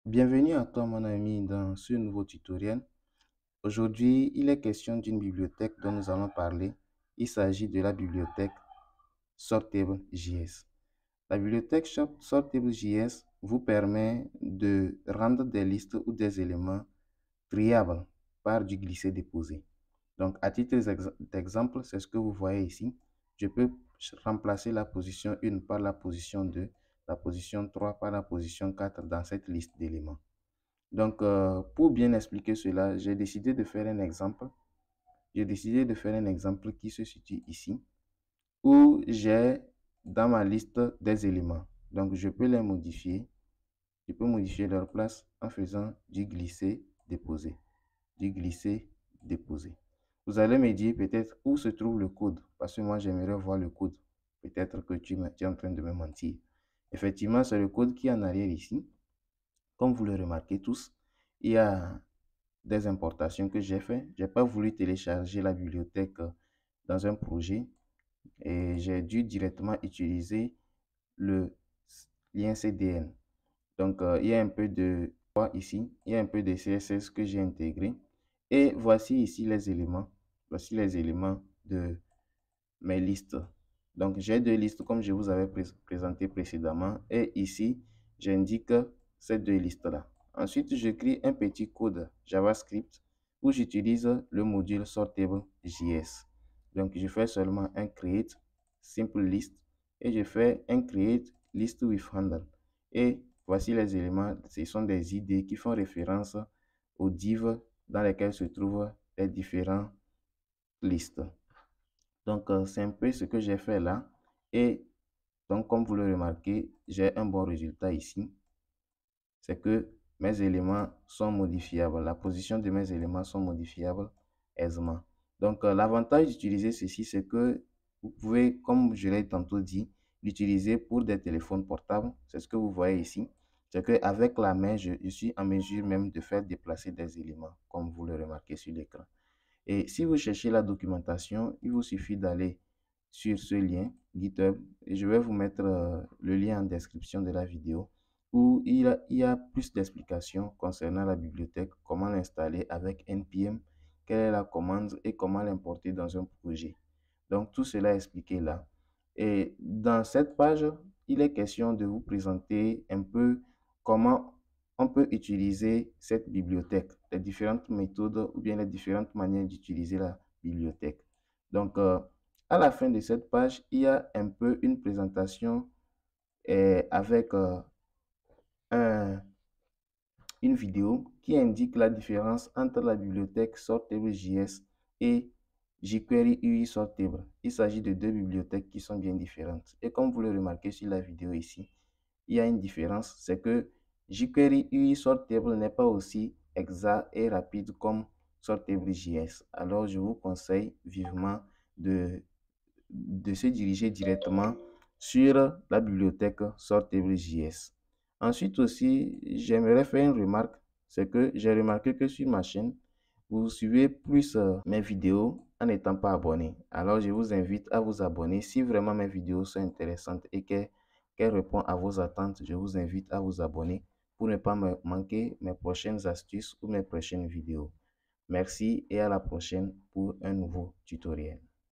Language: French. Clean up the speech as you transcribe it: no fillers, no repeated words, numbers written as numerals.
Bienvenue à toi mon ami dans ce nouveau tutoriel. Aujourd'hui, il est question d'une bibliothèque dont nous allons parler. Il s'agit de la bibliothèque Sortable.js. La bibliothèque Sortable.js vous permet de rendre des listes ou des éléments triables par du glisser-déposer. Donc, à titre d'exemple, c'est ce que vous voyez ici. Je peux remplacer la position 1 par la position 2, la position 3 par la position 4 dans cette liste d'éléments. Donc, pour bien expliquer cela, j'ai décidé de faire un exemple. J'ai décidé de faire un exemple qui se situe ici, où j'ai dans ma liste des éléments. Donc, je peux les modifier. Je peux modifier leur place en faisant du glisser-déposer. Du glisser-déposer. Vous allez me dire peut-être où se trouve le code, parce que moi, j'aimerais voir le code. Peut-être que tu es en train de me mentir. Effectivement, c'est le code qui est en arrière ici. Comme vous le remarquez tous, il y a des importations que j'ai fait. J'ai pas voulu télécharger la bibliothèque dans un projet et j'ai dû directement utiliser le lien CDN. Donc, il y a un peu de ici, il y a un peu de CSS que j'ai intégré. Et voici ici les éléments. Voici les éléments de mes listes. Donc, j'ai deux listes comme je vous avais présenté précédemment. Et ici, j'indique ces deux listes-là. Ensuite, j'écris un petit code JavaScript où j'utilise le module Sortable.js. Donc, je fais seulement un create simple list et je fais un create list with handle. Et voici les éléments. Ce sont des idées qui font référence aux divs dans lesquels se trouvent les différentes listes. Donc, c'est un peu ce que j'ai fait là. Et donc, comme vous le remarquez, j'ai un bon résultat ici. C'est que mes éléments sont modifiables. La position de mes éléments sont modifiables aisément. Donc, l'avantage d'utiliser ceci, c'est que vous pouvez, comme je l'ai tantôt dit, l'utiliser pour des téléphones portables. C'est ce que vous voyez ici. C'est qu'avec la main, je suis en mesure même de faire déplacer des éléments, comme vous le remarquez sur l'écran. Et si vous cherchez la documentation, il vous suffit d'aller sur ce lien GitHub et je vais vous mettre le lien en description de la vidéo où il y a plus d'explications concernant la bibliothèque, comment l'installer avec npm, quelle est la commande et comment l'importer dans un projet. Donc tout cela est expliqué là. Et dans cette page, il est question de vous présenter un peu comment on peut utiliser cette bibliothèque, les différentes méthodes ou bien les différentes manières d'utiliser la bibliothèque. Donc, à la fin de cette page, il y a un peu une présentation avec une vidéo qui indique la différence entre la bibliothèque Sortable.js et jQuery UI Sortable. Il s'agit de deux bibliothèques qui sont bien différentes. Et comme vous le remarquez sur la vidéo ici, il y a une différence, c'est que jQuery UI Sortable n'est pas aussi exact et rapide comme Sortable.js. Alors, je vous conseille vivement de se diriger directement sur la bibliothèque Sortable.js. Ensuite aussi, j'aimerais faire une remarque, c'est que j'ai remarqué que sur ma chaîne, vous suivez plus mes vidéos en n'étant pas abonné. Alors, je vous invite à vous abonner si vraiment mes vidéos sont intéressantes et qu'elles répondent à vos attentes. Je vous invite à vous abonner pour ne pas manquer mes prochaines astuces ou mes prochaines vidéos. Merci et à la prochaine pour un nouveau tutoriel.